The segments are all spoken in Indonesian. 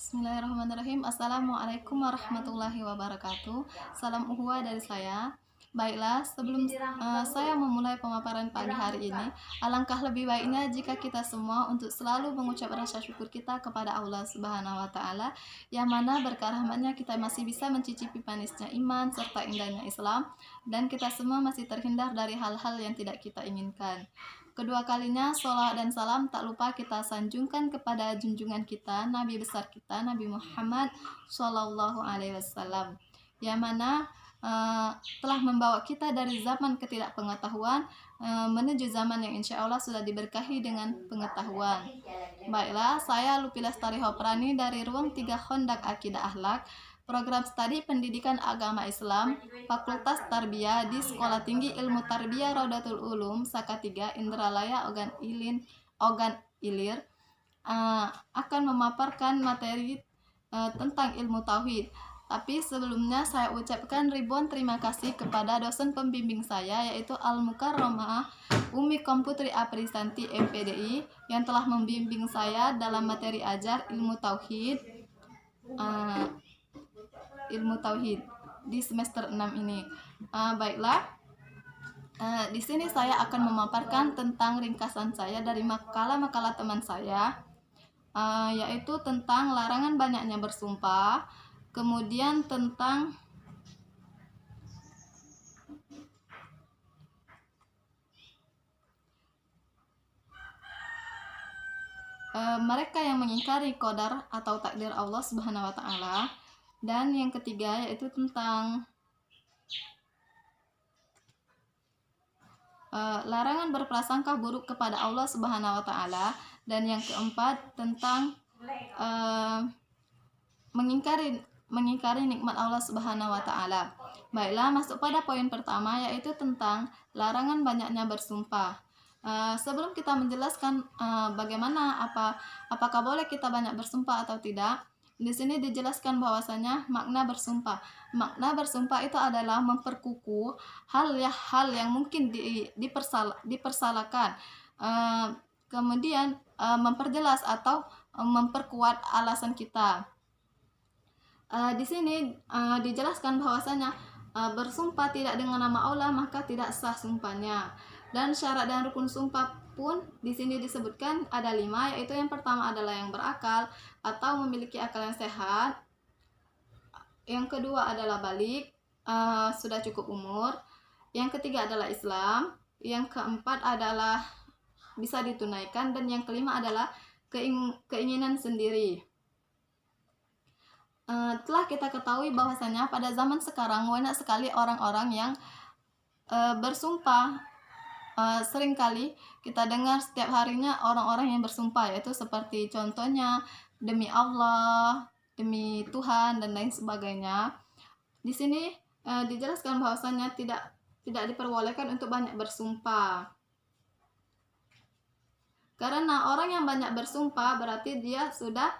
Bismillahirrahmanirrahim. Assalamualaikum warahmatullahi wabarakatuh. Salam uhuwa dari saya. Baiklah, sebelum saya memulai pemaparan pagi hari ini, alangkah lebih baiknya jika kita semua untuk selalu mengucap rasa syukur kita kepada Allah Subhanahu wa taala, yang mana berkah rahmatnya kita masih bisa mencicipi manisnya iman serta indahnya Islam, dan kita semua masih terhindar dari hal-hal yang tidak kita inginkan. Kedua kalinya, sholawat dan salam tak lupa kita sanjungkan kepada junjungan kita, Nabi besar kita, Nabi Muhammad Shallallahu Alaihi Wasallam, yang mana telah membawa kita dari zaman ketidakpengetahuan menuju zaman yang insya Allah sudah diberkahi dengan pengetahuan. Baiklah, saya Lupi Lestari Hoprani dari Ruang 3 Hondak Akidah Akhlak, program studi pendidikan agama Islam, Fakultas Tarbiyah di Sekolah Tinggi Ilmu Tarbiyah Raudatul Ulum, Saka 3, Indralaya, Ogan Ilir, akan memaparkan materi tentang ilmu tauhid. Tapi sebelumnya saya ucapkan ribuan terima kasih kepada dosen pembimbing saya, yaitu Al-Mukarramah Umi Komputri Aprisanti MPDI, yang telah membimbing saya dalam materi ajar ilmu tauhid di semester 6 ini. Baiklah, di sini saya akan memaparkan tentang ringkasan saya dari makalah-makalah teman saya, yaitu tentang larangan banyaknya bersumpah, kemudian tentang mereka yang mengingkari qadar atau takdir Allah Subhanahu wa taala, dan yang ketiga yaitu tentang larangan berprasangka buruk kepada Allah Subhanahu wa taala, dan yang keempat tentang mengingkari nikmat Allah Subhanahu wa taala. Baiklah, masuk pada poin pertama, yaitu tentang larangan banyaknya bersumpah. Sebelum kita menjelaskan bagaimana apakah boleh kita banyak bersumpah atau tidak, di sini dijelaskan bahwasanya makna bersumpah. Makna bersumpah itu adalah memperkukuh hal yang mungkin dipersalahkan, kemudian memperjelas atau memperkuat alasan kita. Di sini dijelaskan bahwasanya bersumpah tidak dengan nama Allah maka tidak sah sumpahnya. Dan syarat dan rukun sumpah pun di sini disebutkan ada 5, yaitu yang pertama adalah yang berakal atau memiliki akal yang sehat. Yang kedua adalah balik, sudah cukup umur. Yang ketiga adalah Islam. Yang keempat adalah bisa ditunaikan, dan yang kelima adalah keinginan sendiri. Telah kita ketahui bahwasanya pada zaman sekarang banyak sekali orang-orang yang bersumpah. Seringkali kita dengar setiap harinya orang-orang yang bersumpah, yaitu seperti contohnya demi Allah, demi Tuhan, dan lain sebagainya. Di sini dijelaskan bahwasanya tidak diperbolehkan untuk banyak bersumpah. Karena orang yang banyak bersumpah berarti dia sudah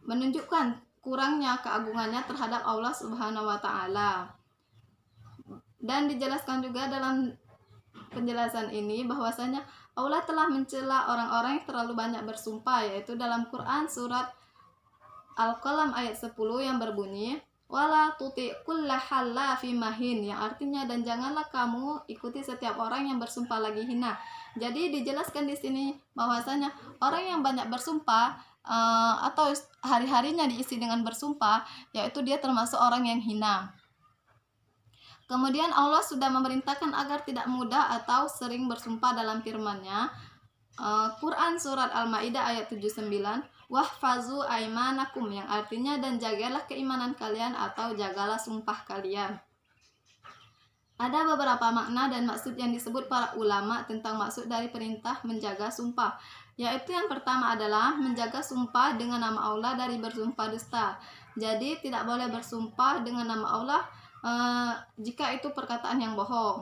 menunjukkan kurangnya keagungannya terhadap Allah Subhanahu wa taala. Dan dijelaskan juga dalam penjelasan ini bahwasanya Allah telah mencela orang-orang yang terlalu banyak bersumpah, yaitu dalam Quran surat Al-Qalam ayat 10 yang berbunyi wala tuti kulla halafim mahin, yang artinya dan janganlah kamu ikuti setiap orang yang bersumpah lagi hina. Jadi dijelaskan di sini bahwasanya orang yang banyak bersumpah atau hari-harinya diisi dengan bersumpah, yaitu dia termasuk orang yang hina. Kemudian Allah sudah memerintahkan agar tidak mudah atau sering bersumpah dalam firman-Nya. Quran surat Al-Maidah ayat 79, wahfazu aimanakum, yang artinya dan jagalah keimanan kalian atau jagalah sumpah kalian. Ada beberapa makna dan maksud yang disebut para ulama tentang maksud dari perintah menjaga sumpah, yaitu yang pertama adalah menjaga sumpah dengan nama Allah dari bersumpah dusta. Jadi tidak boleh bersumpah dengan nama Allah jika itu perkataan yang bohong.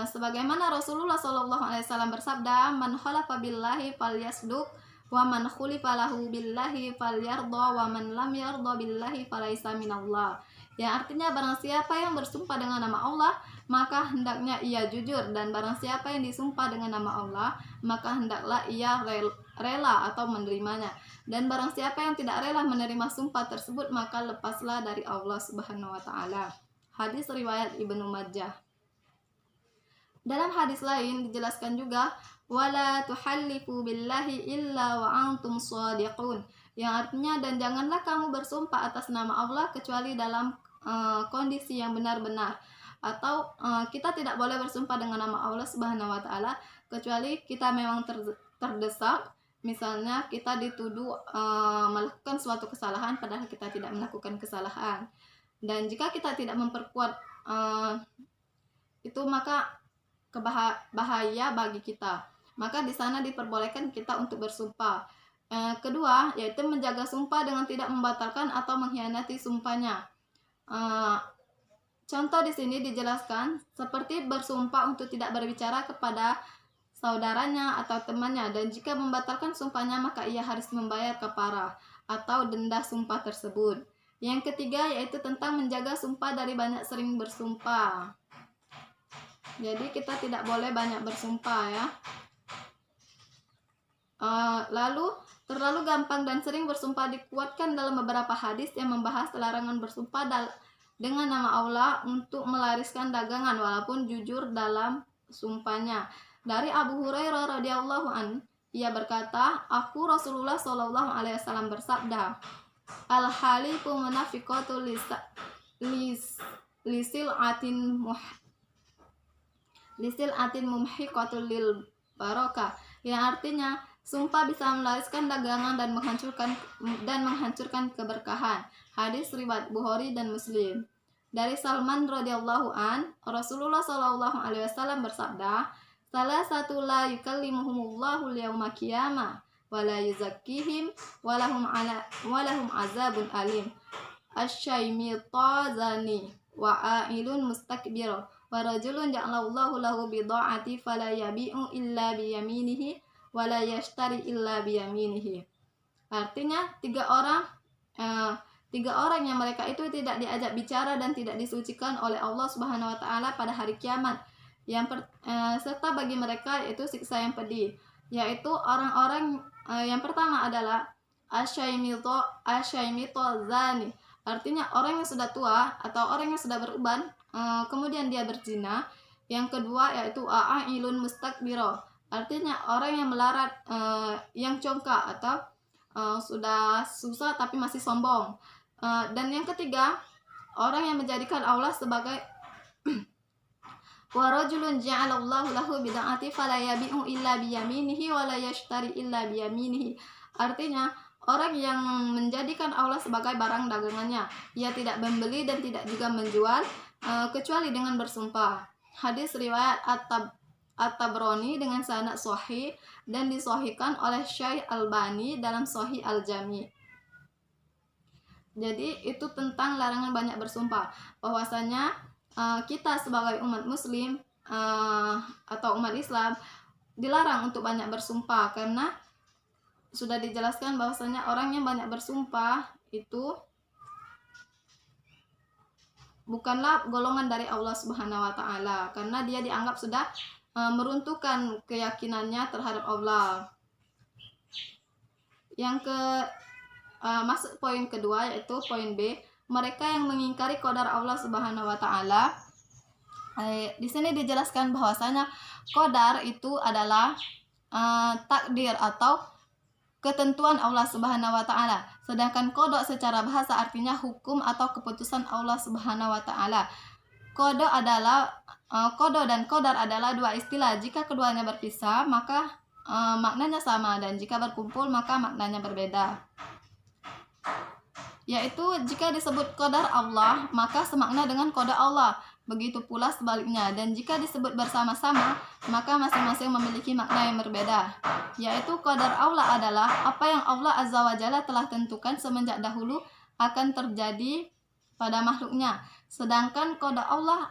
Sebagaimana Rasulullah SAW bersabda, man khalafa billahi falyasduq wa man khulifa lahu billahi falyarda wa man lam yarda billahi falaisa minallah. Yang artinya barang siapa yang bersumpah dengan nama Allah, maka hendaknya ia jujur, dan barang siapa yang disumpah dengan nama Allah, maka hendaklah ia rela atau menerimanya. Dan barang siapa yang tidak rela menerima sumpah tersebut, maka lepaslah dari Allah Subhanahu wa taala. Hadis riwayat Ibnu Majah. Dalam hadis lain dijelaskan juga, wala tuhallifu billahi illa wa antum shadiqun, yang artinya, dan janganlah kamu bersumpah atas nama Allah kecuali dalam kondisi yang benar-benar. Atau kita tidak boleh bersumpah dengan nama Allah Subhanahu wa taala kecuali kita memang terdesak, misalnya kita dituduh melakukan suatu kesalahan padahal kita tidak melakukan kesalahan. Dan jika kita tidak memperkuat itu, maka bahaya bagi kita. Maka di sana diperbolehkan kita untuk bersumpah. Kedua, yaitu menjaga sumpah dengan tidak membatalkan atau mengkhianati sumpahnya. Contoh di sini dijelaskan seperti bersumpah untuk tidak berbicara kepada saudaranya atau temannya, dan jika membatalkan sumpahnya maka ia harus membayar kafarah atau denda sumpah tersebut. Yang ketiga yaitu tentang menjaga sumpah dari banyak sering bersumpah. Jadi kita tidak boleh banyak bersumpah ya. Lalu terlalu gampang dan sering bersumpah dikuatkan dalam beberapa hadis yang membahas larangan bersumpah dengan nama Allah untuk melariskan dagangan walaupun jujur dalam sumpahnya. Dari Abu Hurairah radhiyallahu an, ia berkata, aku Rasulullah Shallallahu alaihi wasallam bersabda, al-halifu munafiqatu lisil atin mumhiqatul lil barakah, yang artinya sumpah bisa melariskan dagangan dan menghancurkan keberkahan. Hadis riwayat Bukhari dan Muslim. Dari Salman radhiyallahu an, Rasulullah Shallallahu alaihi wasallam bersabda, salah satu la yukallimuhumullahu yaumil qiyamah wa la yuzakkihim wa lahum azabun alim. Asy-syaimitazani wa a'ilun mustakbir wa rajulun ja'alallahu lahu bida'ati fala yabi'u illa biyaminihi wa la yashtari illa biyaminihi. Artinya tiga orang yang mereka itu tidak diajak bicara dan tidak disucikan oleh Allah Subhanahu wa taala pada hari kiamat. Serta bagi mereka itu siksa yang pedih, yaitu orang-orang yang pertama adalah asyaimito zani, artinya orang yang sudah tua atau orang yang sudah beruban kemudian dia berzina. Yang kedua yaitu a'ilun mustakbiro, artinya orang yang melarat, yang congkak atau sudah susah tapi masih sombong. Dan yang ketiga, orang yang menjadikan Allah sebagai wa rajulun ja'alallahu lahu bid'ati fala yabi'u illa biyaminihi wa la yashtari illa biyaminihi. Artinya orang yang menjadikan Allah sebagai barang dagangannya, ia tidak membeli dan tidak juga menjual kecuali dengan bersumpah. Hadis riwayat At-Tabrani dengan sanad sahih dan disahihkan oleh Syekh Albani dalam Sahih Al-Jami. Jadi itu tentang larangan banyak bersumpah, bahwasanya kita sebagai umat muslim atau umat Islam dilarang untuk banyak bersumpah, karena sudah dijelaskan bahwasanya orang yang banyak bersumpah itu bukanlah golongan dari Allah Subhanahu wa taala, karena dia dianggap sudah meruntuhkan keyakinannya terhadap Allah. Masuk poin kedua yaitu poin B, mereka yang mengingkari qadar Allah Subhanahu wa taala. Di sini dijelaskan bahwasanya qadar itu adalah takdir atau ketentuan Allah Subhanahu wa taala. Sedangkan qada secara bahasa artinya hukum atau keputusan Allah Subhanahu wa taala. Qada dan qadar adalah dua istilah. Jika keduanya berpisah maka maknanya sama, dan jika berkumpul maka maknanya berbeda. Yaitu jika disebut qadar Allah maka semakna dengan qada Allah, begitu pula sebaliknya. Dan jika disebut bersama-sama maka masing-masing memiliki makna yang berbeda. Yaitu qadar Allah adalah apa yang Allah Azza wa Jalla telah tentukan semenjak dahulu akan terjadi pada makhluknya. Sedangkan qada Allah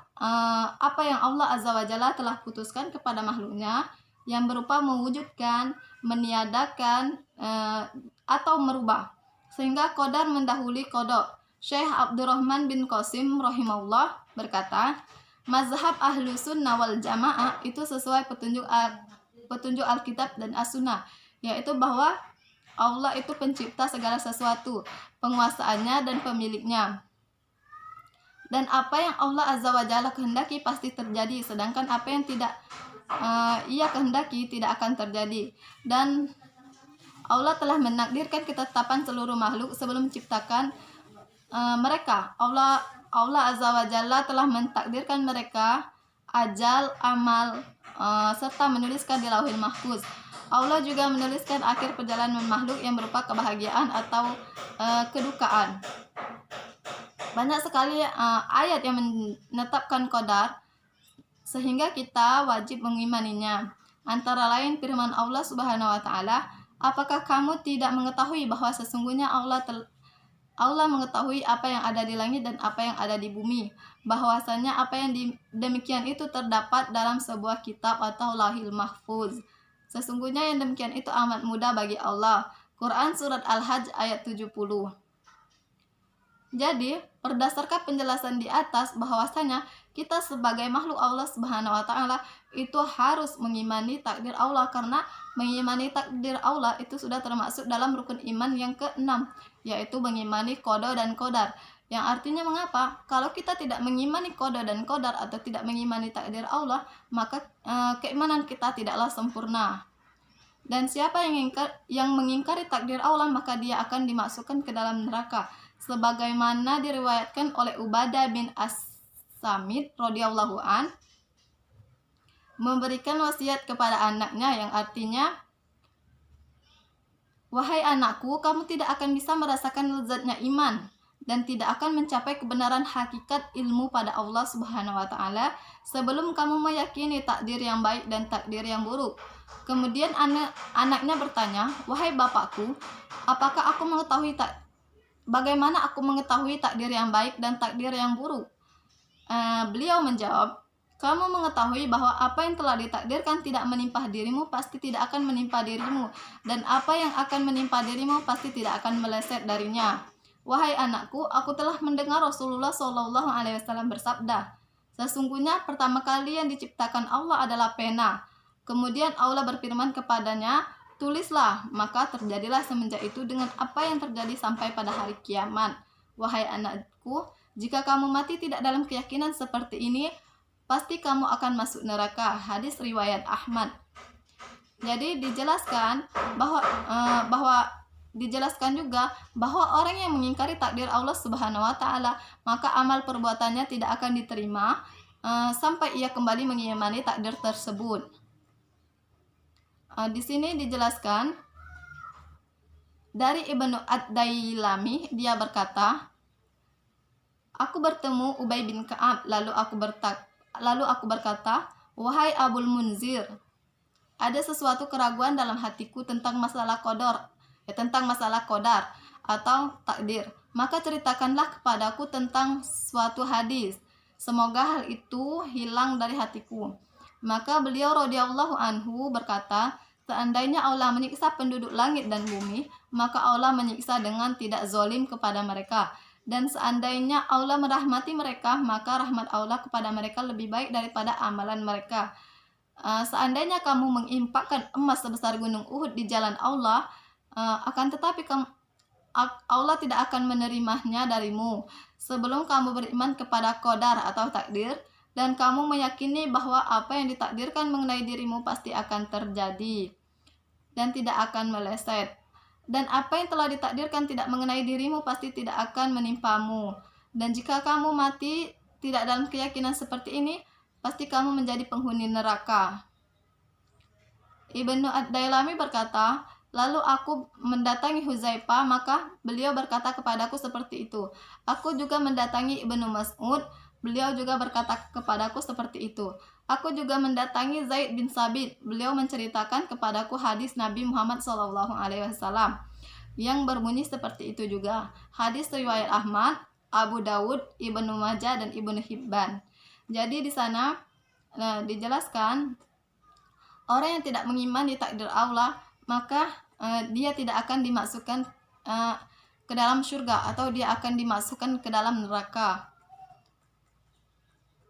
apa yang Allah Azza wa Jalla telah putuskan kepada makhluknya, yang berupa mewujudkan, meniadakan atau merubah, sehingga qadar mendahului qada. Syekh Abdurrahman bin Qasim rahimahullah berkata, Mazhab ahlu sunnah wal jamaah itu sesuai petunjuk Alkitab dan As-Sunnah, yaitu bahwa Allah itu pencipta segala sesuatu, penguasaannya dan pemiliknya. Dan apa yang Allah Azza wa Jalla kehendaki pasti terjadi, sedangkan apa yang tidak Ia kehendaki tidak akan terjadi. Dan Allah telah menakdirkan ketetapan seluruh makhluk sebelum menciptakan mereka. Allah Azza wa Jalla telah mentakdirkan mereka, ajal, amal, serta menuliskan di Lauhil Mahfuz. Allah juga menuliskan akhir perjalanan makhluk yang berupa kebahagiaan atau kedukaan. Banyak sekali ayat yang menetapkan qadar, sehingga kita wajib mengimaninya. Antara lain firman Allah Subhanahu wa taala, "Apakah kamu tidak mengetahui bahwa sesungguhnya Allah mengetahui apa yang ada di langit dan apa yang ada di bumi, bahwasanya apa yang demikian itu terdapat dalam sebuah kitab atau Lauhil Mahfuz. Sesungguhnya yang demikian itu amat mudah bagi Allah." Quran Surat Al-Hajj ayat 70. Jadi, berdasarkan penjelasan di atas bahwasanya kita sebagai makhluk Allah Subhanahu wa taala itu harus mengimani takdir Allah, karena mengimani takdir Allah itu sudah termasuk dalam rukun iman yang ke-6, yaitu mengimani qada dan qadar. Yang artinya mengapa? Kalau kita tidak mengimani qada dan qadar atau tidak mengimani takdir Allah, maka keimanan kita tidaklah sempurna. Dan siapa yang mengingkari takdir Allah, maka dia akan dimasukkan ke dalam neraka. Sebagaimana diriwayatkan oleh Ubadah bin As-Samit radhiyallahu an, memberikan wasiat kepada anaknya yang artinya, "Wahai anakku, kamu tidak akan bisa merasakan lezatnya iman dan tidak akan mencapai kebenaran hakikat ilmu pada Allah Subhanahu wa taala sebelum kamu meyakini takdir yang baik dan takdir yang buruk." Kemudian anaknya bertanya, "Wahai bapakku, apakah aku mengetahui bagaimana aku mengetahui takdir yang baik dan takdir yang buruk?" Beliau menjawab, "Kamu mengetahui bahwa apa yang telah ditakdirkan tidak menimpa dirimu pasti tidak akan menimpa dirimu, dan apa yang akan menimpa dirimu pasti tidak akan meleset darinya. Wahai anakku, aku telah mendengar Rasulullah SAW bersabda, sesungguhnya pertama kali yang diciptakan Allah adalah pena. Kemudian Allah berfirman kepadanya, tulislah, maka terjadilah semenjak itu dengan apa yang terjadi sampai pada hari kiamat. Wahai anakku, jika kamu mati tidak dalam keyakinan seperti ini, pasti kamu akan masuk neraka." Hadis riwayat Ahmad. Jadi dijelaskan dijelaskan juga bahwa orang yang mengingkari takdir Allah Subhanahu wa taala, maka amal perbuatannya tidak akan diterima sampai ia kembali mengimani takdir tersebut. Di sini dijelaskan dari Ibnu Ad-Dailami, dia berkata, "Aku bertemu Ubay bin Ka'ab, lalu aku berkata, wahai Abul Munzir, ada sesuatu keraguan dalam hatiku tentang masalah qadar atau takdir. Maka ceritakanlah kepadaku tentang suatu hadis. Semoga hal itu hilang dari hatiku." Maka beliau radhiyallahu anhu berkata, "Seandainya Allah menyiksa penduduk langit dan bumi, maka Allah menyiksa dengan tidak zalim kepada mereka. Dan seandainya Allah merahmati mereka, maka rahmat Allah kepada mereka lebih baik daripada amalan mereka. Seandainya kamu menginfakkan emas sebesar gunung Uhud di jalan Allah, akan tetapi Allah tidak akan menerimanya darimu sebelum kamu beriman kepada qadar atau takdir, dan kamu meyakini bahwa apa yang ditakdirkan mengenai dirimu pasti akan terjadi dan tidak akan meleset. Dan apa yang telah ditakdirkan tidak mengenai dirimu pasti tidak akan menimpamu. Dan jika kamu mati tidak dalam keyakinan seperti ini, pasti kamu menjadi penghuni neraka." Ibnu Ad-Dailami berkata, "Lalu aku mendatangi Huzaifah, maka beliau berkata kepadaku seperti itu. Aku juga mendatangi Ibnu Mas'ud, beliau juga berkata kepadaku seperti itu. Aku juga mendatangi Zaid bin Sabit, beliau menceritakan kepadaku hadis Nabi Muhammad SAW yang berbunyi seperti itu juga." Hadis riwayat Ahmad, Abu Dawud, Ibnu Majah, dan Ibnu Hibban. Jadi di sana dijelaskan orang yang tidak mengimani takdir Allah, maka dia tidak akan dimasukkan ke dalam surga, atau dia akan dimasukkan ke dalam neraka.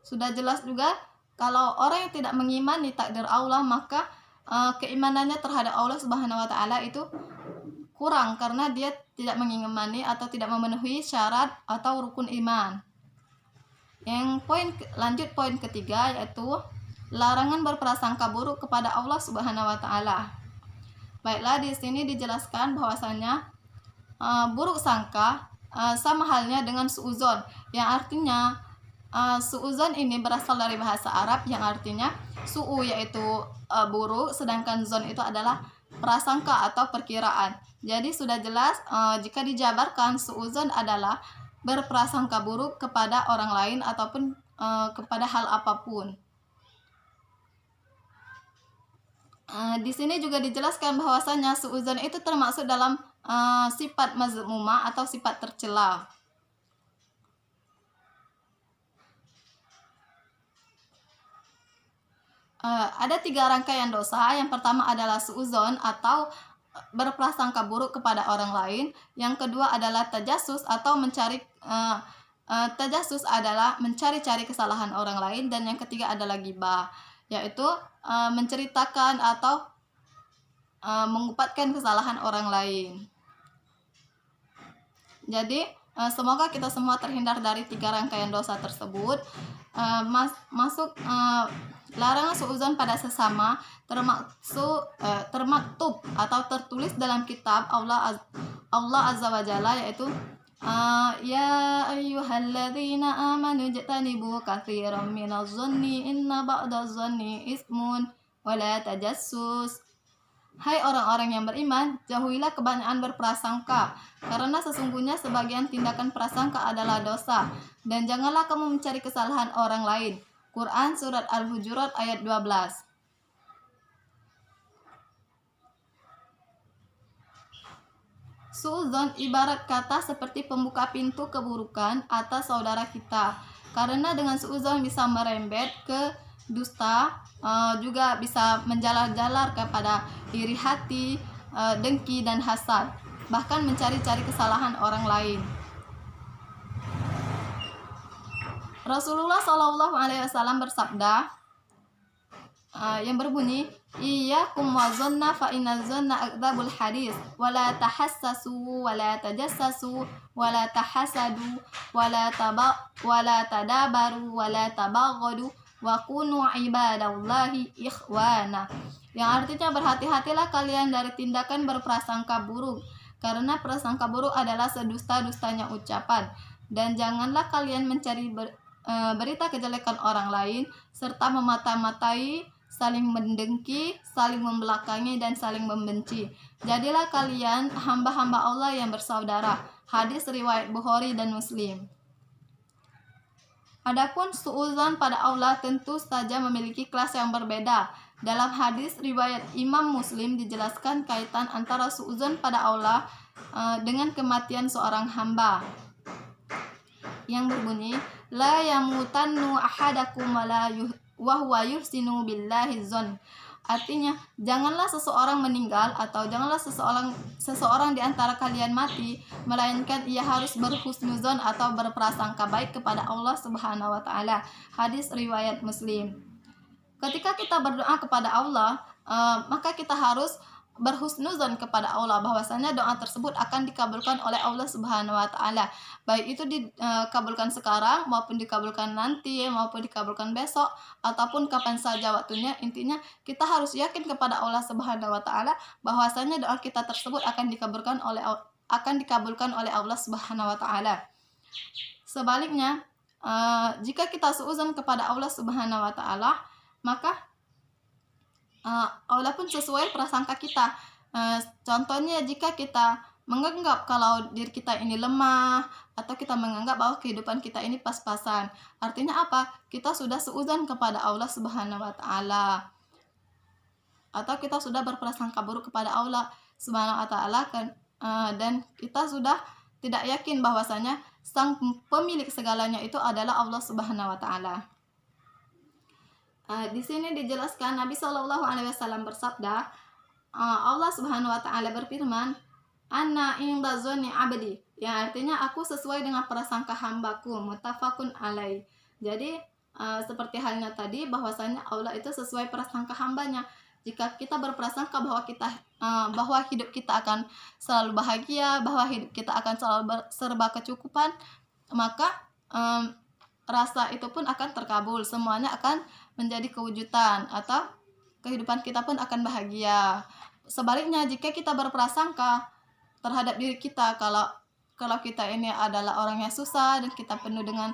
Sudah jelas juga kalau orang yang tidak mengimani takdir Allah, maka keimanannya terhadap Allah Subhanahu wa taala itu kurang karena dia tidak mengimani atau tidak memenuhi syarat atau rukun iman. Lanjut poin ketiga, yaitu larangan berprasangka buruk kepada Allah Subhanahu wa taala. Baiklah, di sini dijelaskan bahwasanya buruk sangka sama halnya dengan suuzon, yang artinya suuzon ini berasal dari bahasa Arab yang artinya su'u yaitu buruk, sedangkan zon itu adalah prasangka atau perkiraan. Jadi sudah jelas jika dijabarkan suuzon adalah berprasangka buruk kepada orang lain ataupun kepada hal apapun. Di sini juga dijelaskan bahwasanya suuzon itu termasuk dalam sifat mazmumah atau sifat tercela. Ada 3 rangkaian dosa. Yang pertama adalah suuzon atau berprasangka buruk kepada orang lain. Yang kedua adalah tajasus atau mencari tajasus adalah mencari-cari kesalahan orang lain, dan yang ketiga adalah ghibah, yaitu menceritakan atau mengupatkan kesalahan orang lain. Jadi semoga kita semua terhindar dari 3 rangkaian dosa tersebut. Masuk larangan suuzon pada sesama termaktub atau tertulis dalam kitab Allah Azza wa Jalla, yaitu ya ayyuhalladzina amanu ijtanibu katsiran minadh-dhanni inna ba'dadh-dhanni ismun wa la tajassus. Hai orang-orang yang beriman, jauhilah kebanyakan berprasangka, karena sesungguhnya sebagian tindakan prasangka adalah dosa, dan janganlah kamu mencari kesalahan orang lain. Quran Surat Al-Hujurat ayat 12. Suuzon ibarat kata seperti pembuka pintu keburukan atas saudara kita, karena dengan suuzon bisa merembet ke dusta, juga bisa menjalar-jalar kepada iri hati, dengki dan hasad, bahkan mencari-cari kesalahan orang lain. Rasulullah SAW bersabda yang berbunyi, iyyakum wazanna fa inna zanna akdzabul hadis, wala tahassasu wala tajassasu wala tahasadu wala tadabaru wala tabaghadu wa kunu ibadallahi ikhwana. Yang artinya berhati-hatilah kalian dari tindakan berprasangka buruk, karena prasangka buruk adalah sedusta-dustanya ucapan, dan janganlah kalian mencari berita kejelekan orang lain serta memata-matai, saling mendengki, saling membelakangi, dan saling membenci. Jadilah kalian hamba-hamba Allah yang bersaudara. Hadis riwayat Bukhari dan Muslim. Adapun suuzon pada Allah tentu saja memiliki kelas yang berbeda. Dalam hadis riwayat Imam Muslim dijelaskan kaitan antara suuzon pada Allah dengan kematian seorang hamba, yang berbunyi, la yamutannu ahadakum wa huwa yuhsinu billahi zon. Artinya, janganlah seseorang meninggal atau janganlah seseorang di antara kalian mati, melainkan ia harus berhusnuzon atau berprasangka baik kepada Allah Subhanahu wa taala. Hadis riwayat Muslim. Ketika kita berdoa kepada Allah, maka kita harus berhusnuzon kepada Allah, bahwasanya doa tersebut akan dikabulkan oleh Allah Subhanahu wa taala, baik itu dikabulkan sekarang maupun dikabulkan nanti maupun dikabulkan besok ataupun kapan saja waktunya. Intinya kita harus yakin kepada Allah Subhanahu wa taala bahwasanya doa kita tersebut akan dikabulkan oleh Allah Subhanahu wa taala. Sebaliknya, jika kita suuzon kepada Allah Subhanahu wa taala, maka Allah pun sesuai prasangka kita. Contohnya, jika kita menganggap kalau diri kita ini lemah, atau kita menganggap bahwa kehidupan kita ini pas-pasan, artinya apa? Kita sudah suuzon kepada Allah Subhanahu wa taala, atau kita sudah berprasangka buruk kepada Allah Subhanahu wa taala, dan kita sudah tidak yakin bahwasanya sang pemilik segalanya itu adalah Allah Subhanahu wa taala. Di sini dijelaskan Nabi Shallallahu Alaihi Wasallam bersabda, Allah Subhanahu Wa Taala berfirman, Ana inda zonni abdi, yang artinya aku sesuai dengan prasangka hambaku. Muttafaqun alaih. Jadi Seperti halnya tadi bahwasanya Allah itu sesuai prasangka hambanya. Jika kita berprasangka bahwa hidup kita akan selalu bahagia, bahwa hidup kita akan selalu serba kecukupan, maka rasa itu pun akan terkabul, semuanya akan menjadi kewujudan atau kehidupan kita pun akan bahagia. Sebaliknya, jika kita berprasangka terhadap diri kita kalau kita ini adalah orang yang susah dan kita penuh dengan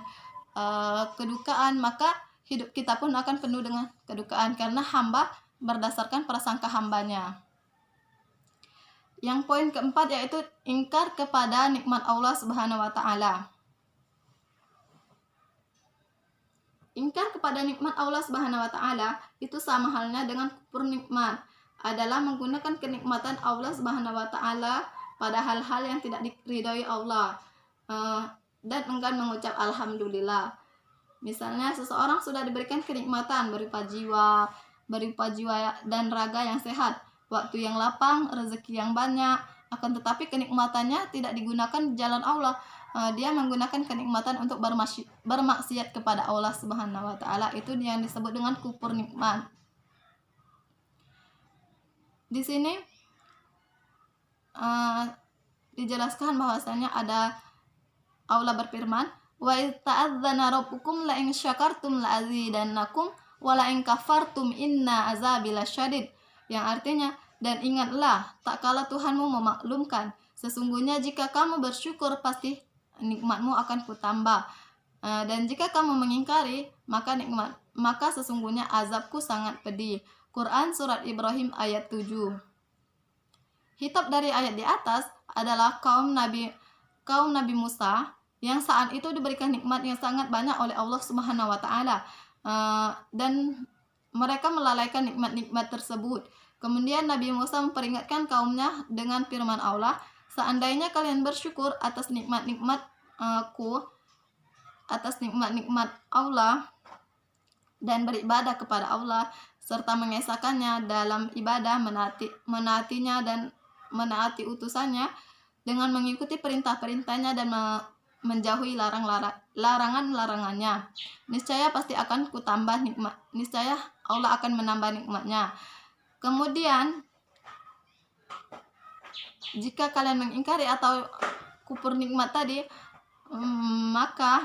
kedukaan, maka hidup kita pun akan penuh dengan kedukaan karena hamba berdasarkan prasangka hambanya. Yang poin keempat yaitu ingkar kepada nikmat Allah Subhanahu wa taala. Ingkar kepada nikmat Allah Subhanahu wa taala itu sama halnya dengan kufur nikmat, adalah menggunakan kenikmatan Allah Subhanahu wa taala pada hal-hal yang tidak diridhoi Allah dan enggan mengucap alhamdulillah. Misalnya seseorang sudah diberikan kenikmatan berupa jiwa dan raga yang sehat, waktu yang lapang, rezeki yang banyak, akan tetapi kenikmatannya tidak digunakan di jalan Allah. Dia menggunakan kenikmatan untuk bermaksiat kepada Allah Subhanahu wa taala. Itu yang disebut dengan kufur nikmat. Di sini dijelaskan bahwasanya ada Allah berfirman, wa ta'adzana rabbukum la in syakartum la azidannakum wa la in kafartum inna azabi lasyadid, yang artinya, dan ingatlah tak kala Tuhanmu memaklumkan, sesungguhnya jika kamu bersyukur pasti nikmatmu akan kutambah, dan jika kamu mengingkari maka sesungguhnya azabku sangat pedih. Quran Surat Ibrahim ayat 7. Hitop dari ayat di atas adalah kaum Nabi Musa yang saat itu diberikan nikmat yang sangat banyak oleh Allah Subhanahu wa taala, dan mereka melalaikan nikmat-nikmat tersebut. Kemudian Nabi Musa memperingatkan kaumnya dengan firman Allah, seandainya kalian bersyukur atas nikmat-nikmat Allah dan beribadah kepada Allah serta mengesahkannya dalam ibadah, menaatinya dan menaati utusannya dengan mengikuti perintah-perintahnya dan menjauhi larangan-larangannya, niscaya pasti akan kutambah nikmat. Niscaya Allah akan menambah nikmatnya. Kemudian jika kalian mengingkari atau kufur nikmat tadi, maka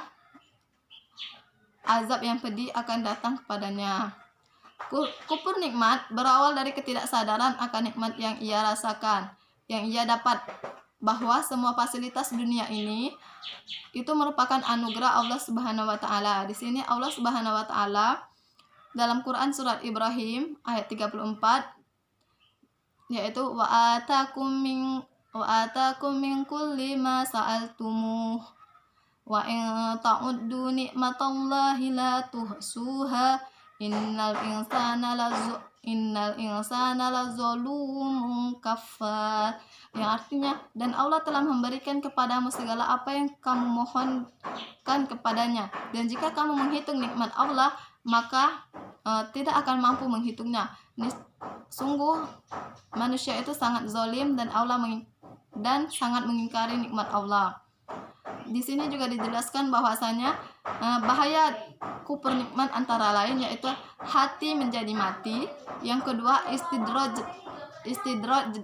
azab yang pedih akan datang kepadanya. Kufur nikmat berawal dari ketidaksadaran akan nikmat yang ia rasakan, yang ia dapat, bahwa semua fasilitas dunia ini itu merupakan anugerah Allah Subhanahu wa taala. Di sini Allah Subhanahu wa taala dalam Quran Surat Ibrahim ayat 34 yaitu wa atakum min kulli ma sa'altumuh wa in ta'uddu ni'matallahi la tuhsuha innal insana lazalumun kafar, yang artinya, dan Allah telah memberikan kepadamu segala apa yang kamu mohonkan kepadanya, dan jika kamu menghitung nikmat Allah maka tidak akan mampu menghitungnya. Sungguh manusia itu sangat zalim dan sangat mengingkari nikmat Allah. Di sini juga dijelaskan bahwasanya bahaya kufur nikmat antara lain yaitu hati menjadi mati, yang kedua istidraj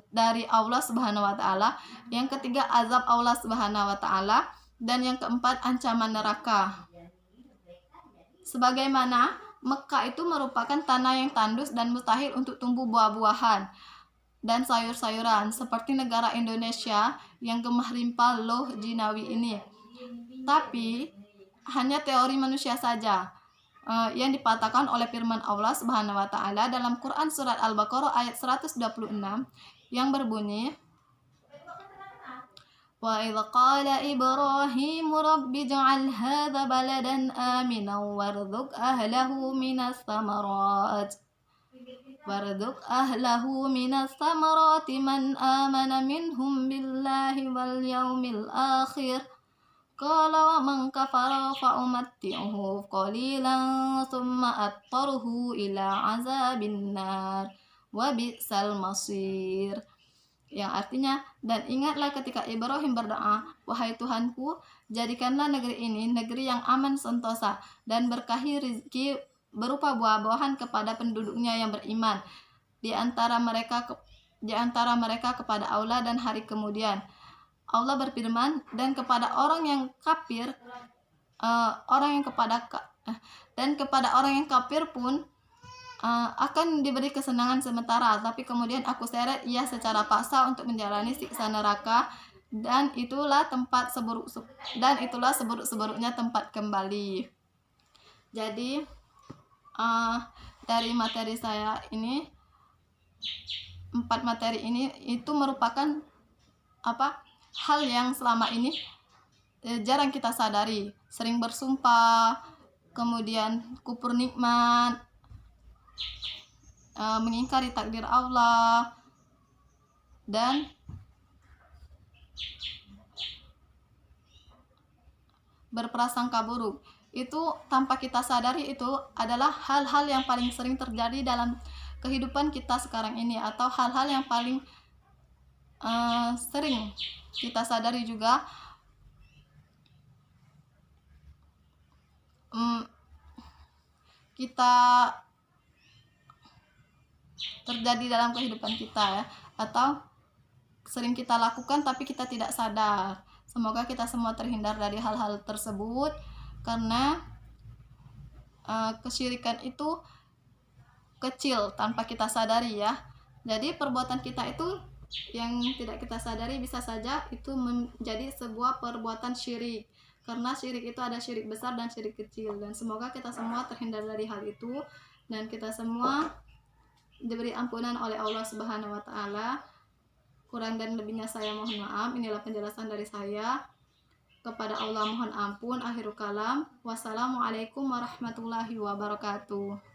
dari Allah Subhanahu wa taala, yang ketiga azab Allah Subhanahu wa taala, dan yang keempat ancaman neraka. Sebagaimana Mekah itu merupakan tanah yang tandus dan mustahil untuk tumbuh buah-buahan dan sayur-sayuran seperti negara Indonesia yang gemah limpah loh jinawi ini. Tapi hanya teori manusia saja yang dipatahkan oleh firman Allah Subhanahu wa taala dalam Quran Surat Al-Baqarah ayat 126 yang berbunyi, wa idh qala Ibrahim rabbi ij'al hadha baladan aminan warzuq ahlahu minas samarati man amana minhum billahi wal yawmil akhir qala wa man kafara fa umatti'uhu qalilan thumma attaruhu ila azabin nar wa bi'sal masir. yang artinya, dan ingatlah ketika Ibrahim berdoa, wahai Tuhanku, jadikanlah negeri ini negeri yang aman sentosa, dan berkahi rizki berupa buah-buahan kepada penduduknya yang beriman, di antara mereka kepada Allah dan hari kemudian. Allah berfirman, dan kepada orang yang kafir, kepada orang yang kafir pun akan diberi kesenangan sementara, tapi kemudian aku seret ia secara paksa untuk menjalani siksa neraka, dan itulah seburuk-seburuknya tempat kembali. Jadi dari materi saya ini, 4 materi ini itu merupakan hal yang selama ini jarang kita sadari, sering bersumpah, kemudian kufur nikmat, mengingkari takdir Allah, dan berprasangka buruk. Itu tanpa kita sadari itu adalah hal-hal yang paling sering terjadi dalam kehidupan kita sekarang ini, atau hal-hal yang paling sering kita sadari juga kita terjadi dalam kehidupan kita ya, atau sering kita lakukan tapi kita tidak sadar. Semoga kita semua terhindar dari hal-hal tersebut, karena kesyirikan itu kecil tanpa kita sadari ya. Jadi perbuatan kita itu yang tidak kita sadari bisa saja itu menjadi sebuah perbuatan syirik, karena syirik itu ada syirik besar dan syirik kecil, dan semoga kita semua terhindar dari hal itu, dan kita semua diberi ampunan oleh Allah Subhanahu wa Ta'ala. Kurang dan lebihnya saya mohon maaf. Inilah penjelasan dari saya. Kepada Allah mohon ampun. Akhirul kalam. Wassalamualaikum warahmatullahi wabarakatuh.